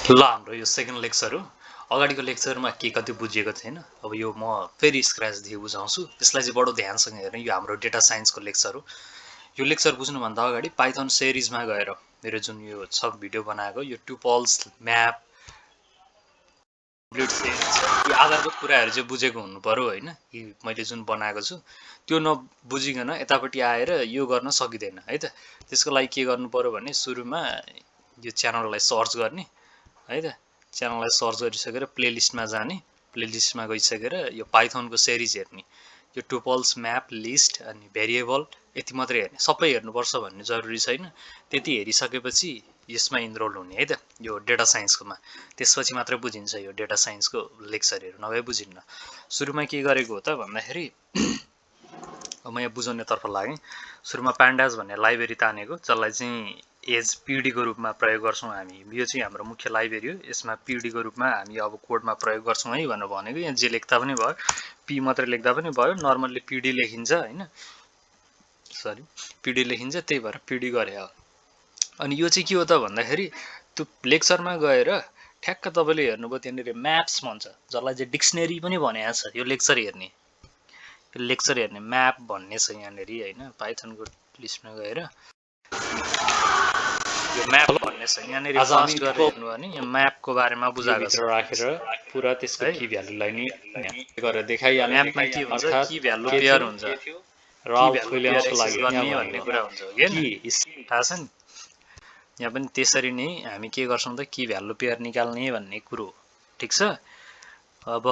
ल हाम्रो यो सेकेन्ड लेक्चर हो। अगाडिको लेक्चरमा के कति बुझिएको छैन, अब यो म फेरि स्क्रैचदेखि बुझाउँछु। यसलाई चाहिँ बडो ध्यानसँग हेर्नु। यो हाम्रो डेटा साइन्सको लेक्चर हो। यो लेक्चर बुझ्नुभन्दा अगाडि पाइथन सिरिजमा गएर मेरो जुन यो छ भिडियो बनाएको यो टुपल्स म्याप कम्प्लिट सिरिज यो आधारभूत कुराहरू चाहिँ बुझेको हुनु पर्यो होइन। यी मैले जुन बनाएको छु त्यो नबुझिकन यतापट्टि आएर यो गर्न सकिँदैन है त। त्यसको लागि के गर्नु पर्यो भने सुरुमा यो च्यानललाई सर्च गर्ने है त। च्यानललाई सर्च गरिसकेर प्लेलिस्टमा जाने, प्लेलिस्टमा गइसकेर यो पाइथनको सिरिज हेर्ने, यो टुपल्स म्याप लिस्ट अनि भेरिएबल यति मात्रै हेर्ने, सबै हेर्नुपर्छ भन्ने जरुरी छैन। त्यति हेरिसकेपछि यसमा इनरोल हुने है त, यो डेटा साइन्सकोमा। त्यसपछि मात्रै बुझिन्छ यो डेटा साइन्सको लेक्चरहरू, नभए बुझिन्न। सुरुमा के गरेको हो त भन्दाखेरि म यहाँ बुझाउनेतर्फ लागेँ। सुरुमा प्यान्डाज भन्ने लाइब्रेरी तानेको, जसलाई चाहिँ एज पिडीको रूपमा प्रयोग गर्छौँ हामी। यो चाहिँ हाम्रो मुख्य लाइब्रेरी हो। यसमा पिडीको रूपमा हामी अब कोडमा प्रयोग गर्छौँ है भनेर भनेको। यहाँ जे लेख्दा पनि भयो, पी मात्रै लेख्दा पनि भयो, नर्मल्ली पिडी लेखिन्छ होइन, सरी पिडी लेखिन्छ, त्यही भएर पिडी गरे हो। अनि यो चाहिँ के हो त भन्दाखेरि त्यो लेक्चरमा गएर ठ्याक्क तपाईँले हेर्नुभयो त्यहाँनिर म्याप्स भन्छ, जसलाई चाहिँ डिक्सनेरी पनि भनेको छ। यो लेक्चर हेर्ने म्याप भन्ने छ यहाँनिर होइन, पाइथनको लिस्टमा गएर यो म्याप भन्ने छ यहाँनिर सर्च गरेर हेर्नु भने यो म्यापको बारेमा बुझाएको छ। राखेर पुरा त्यसको की भ्यालुलाई नि गरेर देखाइहाल्ने। म्यापमा के हुन्छ, की भ्यालु पेयर हुन्छ, र आउटपुटले आउटको लागि गर्ने भन्ने कुरा हुन्छ हो हैन, थाहा छ नि। यहाँ पनि त्यसरी नै हामी के गर्छौँ त, की भ्यालु पेयर निकाल्ने भन्ने कुरो, ठिक छ। अब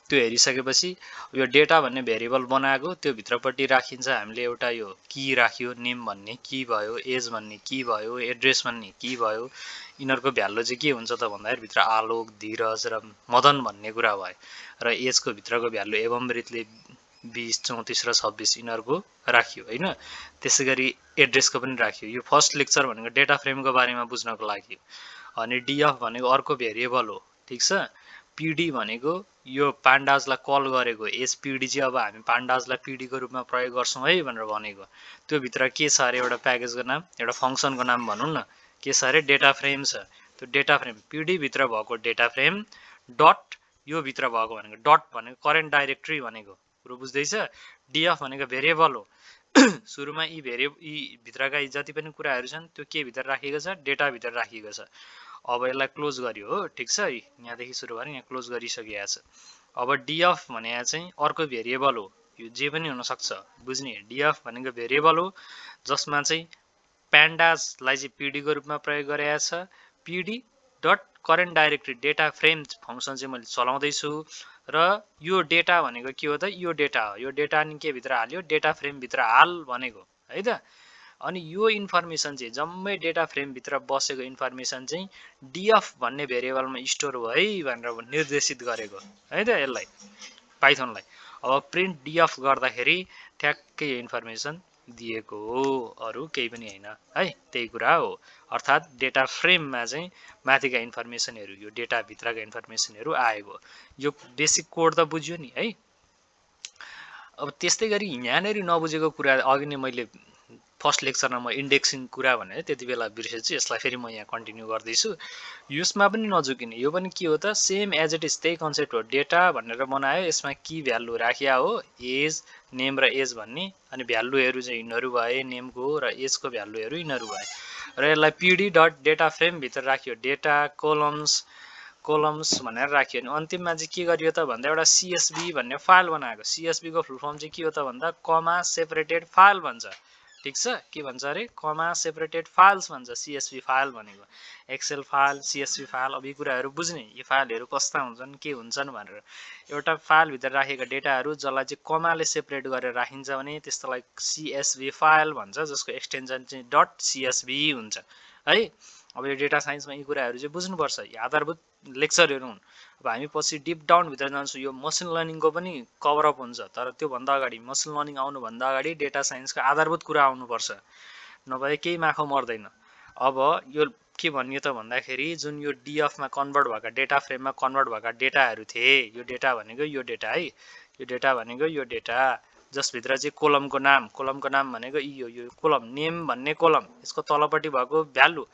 त्यो हेरिसकेपछि यो डेटा भन्ने भेरिएबल बनाएको, त्यो भित्रपट्टि राखिन्छ हामीले एउटा यो की राख्यो, नेम भन्ने की भयो, एज भन्ने की भयो, एड्रेस भन्ने की भयो। यिनीहरूको भ्यालु चाहिँ के हुन्छ त भन्दाखेरि भित्र आलोक, धीरज र मदन भन्ने कुरा भयो। र एजको भित्रको भ्यालु एवमृतले 20, 34 र 26 यिनीहरूको राखियो होइन। त्यसै गरी एड्रेसको पनि राखियो। यो फर्स्ट लेक्चर भनेको डेटा फ्रेमको बारेमा बुझ्नको लागि। अनि डिएफ भनेको अर्को भेरिएबल हो, ठिक छ। पिडी भनेको यो पान्डाजलाई कल गरेको, एज पिडी चाहिँ अब हामी पान्डाजलाई पिडीको रूपमा प्रयोग गर्छौँ है भनेर भनेको। त्यो भित्र के छ अरे, एउटा प्याकेजको नाम, एउटा फङ्सनको नाम भनौँ न, के छ अरे, डेटा फ्रेम छ। त्यो डेटा फ्रेम पिडी भित्र भएको डेटा फ्रेम डट यो भित्र भएको भनेको डट भनेको करेन्ट डाइरेक्टरी भनेको कुरो बुझ्दैछ। डिएफ भनेको भेरिएबल हो। सुरुमा यी भित्रका जति पनि कुराहरू छन् त्यो के भित्र राखिएको छ, डेटा भित्र राखिएको छ। अब यसलाई क्लोज गरियो हो, ठिक छ। यहाँदेखि सुरु गरेर यहाँ क्लोज गरिसकिएको छ। अब डिएफ भने चाहिँ अर्को भेरिएबल हो, यो जे पनि हुनसक्छ, बुझ्ने। डिएफ भनेको भेरिएबल हो जसमा चाहिँ प्यान्डाजलाई चाहिँ पिडीको रूपमा प्रयोग गरेको छ। पिडी dot current directory data frame function चाहिँ मैले चलाउँदैछु। र यो डेटा भनेको के हो त, यो डेटा हो। यो डेटा नि के भित्र हाल्यो, डेटा फ्रेमभित्र हाल भनेको है त। अनि यो इन्फर्मेसन चाहिँ जम्मै डेटा फ्रेमभित्र बसेको इन्फर्मेसन चाहिँ डिएफ भन्ने भेरिएबलमा स्टोर भयो है भनेर निर्देशित गरेको है त यसलाई, पाइथनलाई। अब प्रिन्ट डिएफ गर्दाखेरि ठ्याक्कै इन्फर्मेसन दिएको हो, अरू केही पनि होइन है, त्यही कुरा हो। अर्थात् डेटा फ्रेममा चाहिँ माथिका इन्फर्मेसनहरू, यो डेटाभित्रका इन्फर्मेसनहरू आएको। यो बेसिक कोड त बुझ्यो नि है। अब त्यस्तै गरी यहाँनिर नबुझेको कुरा, अघि नै मैले फर्स्ट लेक्चरमा म इन्डेक्सिङ कुरा भनेर त्यति बेला बिर्सेछु, यसलाई फेरि म यहाँ कन्टिन्यू गर्दैछु। यसमा पनि नझुकिने, यो पनि के हो त, सेम एज इट इज त्यही कन्सेप्ट हो। डेटा भनेर बनायो, यसमा की भ्यालु राखिया हो, एज, नेम र एज भन्ने। अनि भ्यालुहरू चाहिँ यिनीहरू भए, नेमको र एजको भ्यालुहरू यिनीहरू भए। र यसलाई पिडी डट डेटा फ्रेमभित्र राखियो, डेटा कोलम्स भनेर राखियो। अनि अन्तिममा चाहिँ के गरियो त भन्दा एउटा सिएसभी भन्ने फाइल बनाएको। सिएसभीको फुल फर्म चाहिँ के हो त भन्दा कमा सेपरेटेड फाइल भन्छ, ठिक छ। के भन्छ अरे, कमा सेपरेटेड फाइल्स भन्छ सिएसभी फाइल भनेको। एक्सेल फाइल, सिएसभी फाइल, अब यी कुराहरू बुझ्ने, यी फाइलहरू कस्ता हुन्छन्, के हुन्छन् भनेर। एउटा फाइलभित्र राखेका डेटाहरू जसलाई चाहिँ कमाले सेपरेट गरेर राखिन्छ भने त्यस्तोलाई सिएसभी फाइल भन्छ, जसको एक्सटेन्सन चाहिँ डट सिएसभी हुन्छ है। अब यो डेटा साइन्समा यी कुराहरू चाहिँ बुझ्नुपर्छ, यी आधारभूत लेक्चरहरू हुन्। अब हामी पछि डिप डाउनभित्र जान्छौँ, यो मसिन लर्निङको पनि कभरअप हुन्छ। तर त्योभन्दा अगाडि, मसिन लर्निङ आउनुभन्दा अगाडि डेटा साइन्सको आधारभूत कुरा आउनुपर्छ, नभए केही माखो मर्दैन। अब यो के भनियो त भन्दाखेरि जुन यो डिएफमा कन्भर्ट भएका, डेटा फ्रेममा कन्भर्ट भएका डेटाहरू थिए, यो डेटा भनेको यो डेटा है, यो डेटा भनेको यो डेटा, जसभित्र चाहिँ कोलमको नाम भनेको यो कोलम, नेम भन्ने कोलम, यसको तलपट्टि भएको भ्यालु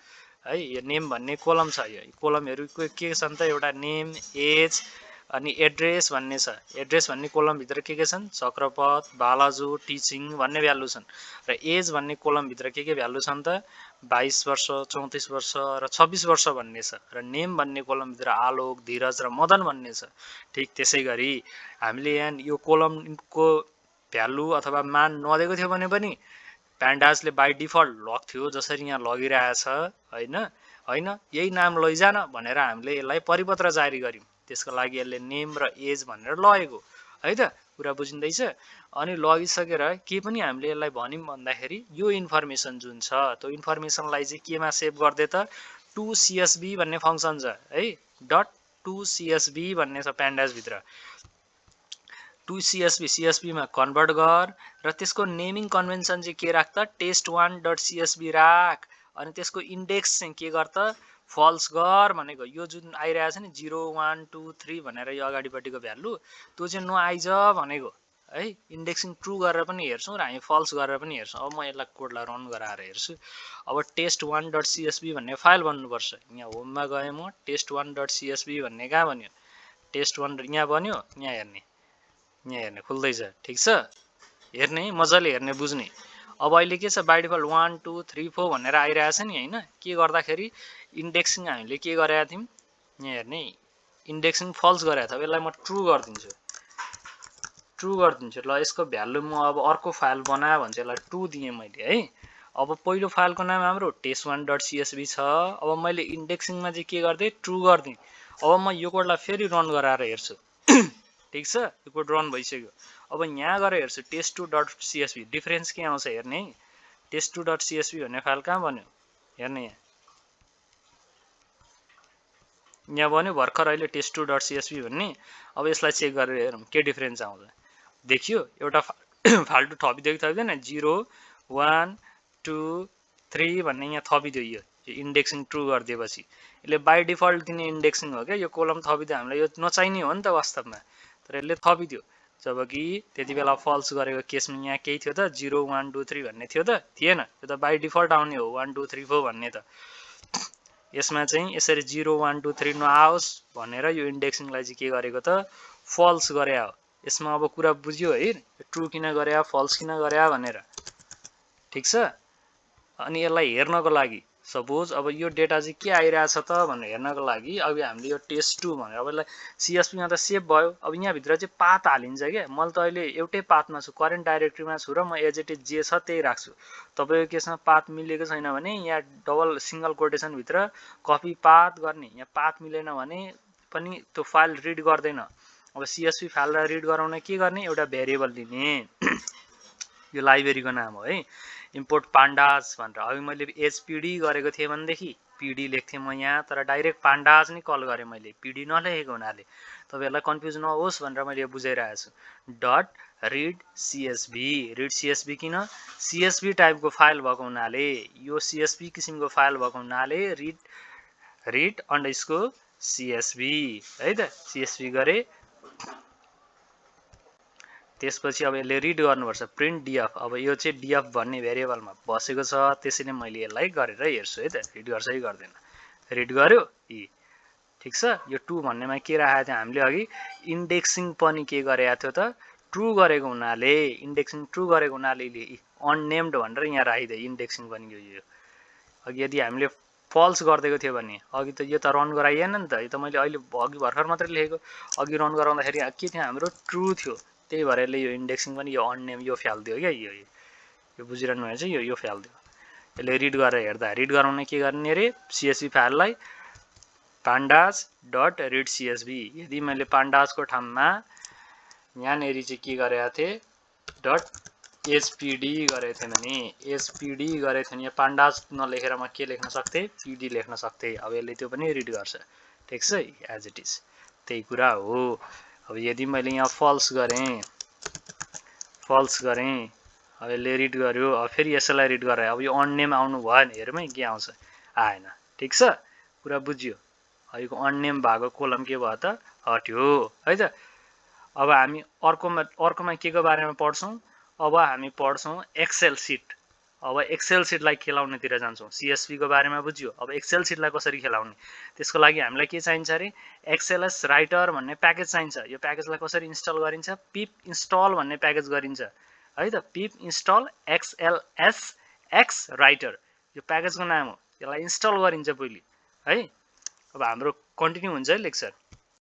है। यो नेम भन्ने कोलम छ। यो कोलमहरू के छन् त एउटा नेम, एज अनि एड्रेस भन्ने छ। एड्रेस भन्ने कोलमभित्र के छन् चक्रपथ, बालाजु, टिचिङ भन्ने भ्यालु छन्। र एज भन्ने कोलमभित्र के भ्यालु छन् त 22 वर्ष, 34 वर्ष र 26 वर्ष भन्ने छ। र नेम भन्ने कोलमभित्र आलोक, धीरज र मदन भन्ने छ। ठिक त्यसै गरी हामीले यहाँ यो कोलमको भ्यालु अथवा मान नदिएको थियो भने पनि प्यान्डाजले बाई डिफल्ट लग्थ्यो, जसरी यहाँ लगिरहेछ हैन। हैन यही नाम लैजान भनेर हामीले यसलाई परिपत्र जारी गर्यौं। त्यसको लागि यसले नेम र एज भनेर लगेको है त। कुरा बुझिँदैछ। अनि लगिसकेर के पनि हामीले यसलाई भन्यौं भन्दाखेरि यो इन्फर्मेसन जुन छ त्यो इन्फर्मेसनलाई चाहिँ केमा सेभ गर्दै त .2csv भन्ने फंक्सन छ है। .2csv भन्ने छ प्यान्डाज भित्र। 2csv मा कन्भर्ट गर र त्यसको नेमिङ कन्भेन्सन चाहिँ के राख त test1.csv राख। अनि त्यसको इन्डेक्स चाहिँ के गर त फल्स गर भनेको। यो जुन आइरहेछ नि 0 1 2 3 भनेर यो अगाडिपट्टिको भ्यालु त्यो चाहिँ नआइज भनेको है। इन्डेक्सिङ ट्रु गरेर पनि हेर्छौं र हामी फल्स गरेर पनि हेर्छौं। अब म यसलाई कोडलाई रन गराएर हेर्छु। अब test1.csv भन्ने फाइल बन्नुपर्छ। यहाँ होममा गए म test1.csv भन्ने कहाँ बन्यो test1 यहाँ बन्यो। यहाँ हेर्ने खुल्दैछ। ठीक छ। हेर्ने मजाले हेर्ने बुझ्ने। अब अहिले के छ बाइ डिफल्ट 1 2 3 4 भनेर आइरहेछ नि हैन। के गर्दाखेरि इन्डेक्सिङ हामीले के गरेका थियौं यहाँ हेर्ने इन्डेक्सिङ फल्स गरेको छ। अब यसलाई म ट्रु गरिदिन्छु। ल यसको भ्यालु म अब अर्को फाइल बना भन्छु। यसलाई 2 दिए मैले है। अब पहिलो फाइलको नाम हाम्रो test1.csv छ। अब मैले इन्डेक्सिङमा चाहिँ के गर्दै ट्रु गर्दिए। अब म यो कोडलाई फेरि रन गराएर हेर्छु। ठीक छ। यो कोड रन भइसक्यो। अब यहाँ गएर हेर्छु test2.csv डिफरेन्स के आउँछ हेर्ने है। test2.csv भन्ने फाइल कहाँ बन्यो हेर्ने यहाँ बन्यो भर्खर अहिले test2.csv भन्ने। अब यसलाई चेक गरेर हेरौँ के डिफरेन्स आउँछ। देखियो एउटा फाल्टु थपिदियो कि थपिदैन 0 1 2 3 भन्ने यहाँ थपिदियो। यो इन्डेक्सिङ ट्रु गरिदिएपछि यसले बाइ डिफल्ट दिने इन्डेक्सिङ हो क्या। यो कोलम थपिदियो हामीलाई यो नचाहिने हो नि त वास्तवमा, तर यसले थपिदियो। जबकि त्यति बेला फल्स गरेको केसमा यहाँ केही थियो त 0 1 2 3 भन्ने थियो त थिएन। यो त बाइ डिफल्ट आउने हो 1 2 3 4 भन्ने त। यसमा चाहिँ यसरी 0 1 2 3 नआओस् भनेर यो इन्डेक्सिङलाई चाहिँ के गरेको त फल्स गरे हो। यसमा अब कुरा बुझ्यो है ट्रु किन गरे फल्स किन गरे भनेर। ठीक छ। अनि यसलाई हेर्नको लागि सपोज अब यो डेटा चाहिँ के आइरहेछ त भनेर हेर्नको लागि अब हामीले यो test2 भनेर अब यसलाई CSV मा त सेभ भयो। अब यहाँ भित्र चाहिँ पाथ हालिन्छ के। मैले त अहिले एउटै पाथमा छु, करेन्ट डाइरेक्टरीमा छु र म एज इट इज जे छ त्यही राख्छु। तपाईको केसमा पाथ मिलेको छैन भने यहाँ डबल सिंगल कोटेसन भित्र कपी पाथ गर्ने। यहाँ पाथ मिलेन भने पनि त्यो फाइल रिड गर्दैन। अब CSV फाइललाई रिड गराउन के गर्ने एउटा भेरिएबल लिने। यो लाइब्रेरीको नाम हो है। इम्पोर्ट पान्डाज भनेर अब मैले एचपीडी गरेको थिएँ भनेदेखि पीडी लेख्थेँ म यहाँ, तर डाइरेक्ट पान्डाज नै कल गरेँ मैले पीडी नलेखेको हुनाले। तपाईहरुलाई कन्फ्युज नहोस् भनेर मैले यो बुझाइरहेको छु। Dot read CSV. Read CSV किन सीएसभी टाइपको फाइल भएको हुनाले, यो सीएसभी किसिमको फाइल भएको हुनाले रिड अन्डरस्कोर सीएसभी है त। सीएसभी गरे त्यसपछि अब यसले रिड गर्नुपर्छ प्रिन्ट डीएफ। अब यो चाहिँ डीएफ भन्ने भेरिएबलमा बसेको छ, त्यसैले मैले यसलाई गरेर हेर्छु है त रिड गर्छ कि गर्दैन। रिड गर्यो यी ठीक छ। यो 2 भन्नेमा के राखेको थियो हामीले अघि इन्डेक्सिङ पनि के गरेको थियो त ट्रु गरेको हुनाले, इन्डेक्सिङ ट्रु गरेको हुनाले अननेम्ड भनेर यहाँ राखिदियो इन्डेक्सिङ पनि। यो अघि यदि हामीले फल्स गरिदिएको थियो भने अघि त यो त रन गराइएन नि त। यो त मैले अहिले अघि भर्खर मात्रै लेखेको, अघि रन गराउँदाखेरि के थियो हाम्रो ट्रु थियो। त्यही भएर यसले यो इन्डेक्सिङ पनि यो अननेम यो फ्याल्दियो क्या। यो बुझिरहनु भएको छ। यो फ्याल्दियो। यसले रिड गरेर हेर्दा रिड गराउन के गर्ने रे सीएसभी फाइललाई pandas डट रिड सीएसभी। यदि मैले पान्डाजको ठाउँमा यहाँनेरि चाहिँ के गरेको थिएँ डट एचपीडी गरेको थिएँ भने एचपीडी गरेको थिएँ भने पान्डाज नलेखेर म के लेख्न सक्थेँ पीडी लेख्न सक्थेँ। अब यसले त्यो पनि रिड गर्छ। ठिक छ एज इट इज त्यही कुरा हो। अब यदि मैले यहाँ फल्स गरेँ अब यसले रिड गर्यो। अब फेरि यसैलाई रिड गरायो। अब यो अननेम आउनु भयो नि हेरौँ है के आउँछ आएन। ठिक छ कुरा बुझ्यो। यो अननेम भएको कोलम के भयो त हट्यो है त। अब हामी अर्कोमा के को बारेमा पढ्छौँ। अब हामी पढ्छौँ एक्सेल सिट। अब एक्सेल सिटलाई खेलाउनेतिर जान्छौँ। CSV को बारेमा बुझ्यो, अब एक्सेल सिटलाई कसरी खेलाउने, त्यसको लागि हामीलाई के चाहिन्छ अरे XLS राइटर भन्ने प्याकेज चाहिन्छ। यो प्याकेजलाई कसरी इन्स्टल गरिन्छ, पिप इन्स्टल भन्ने प्याकेज गरिन्छ है त। पिप इन्स्टल XLS X राइटर यो प्याकेजको नाम हो। यसलाई इन्स्टल गरिन्छ पहिले है। अब हाम्रो कन्टिन्यू हुन्छ है लेक्चर।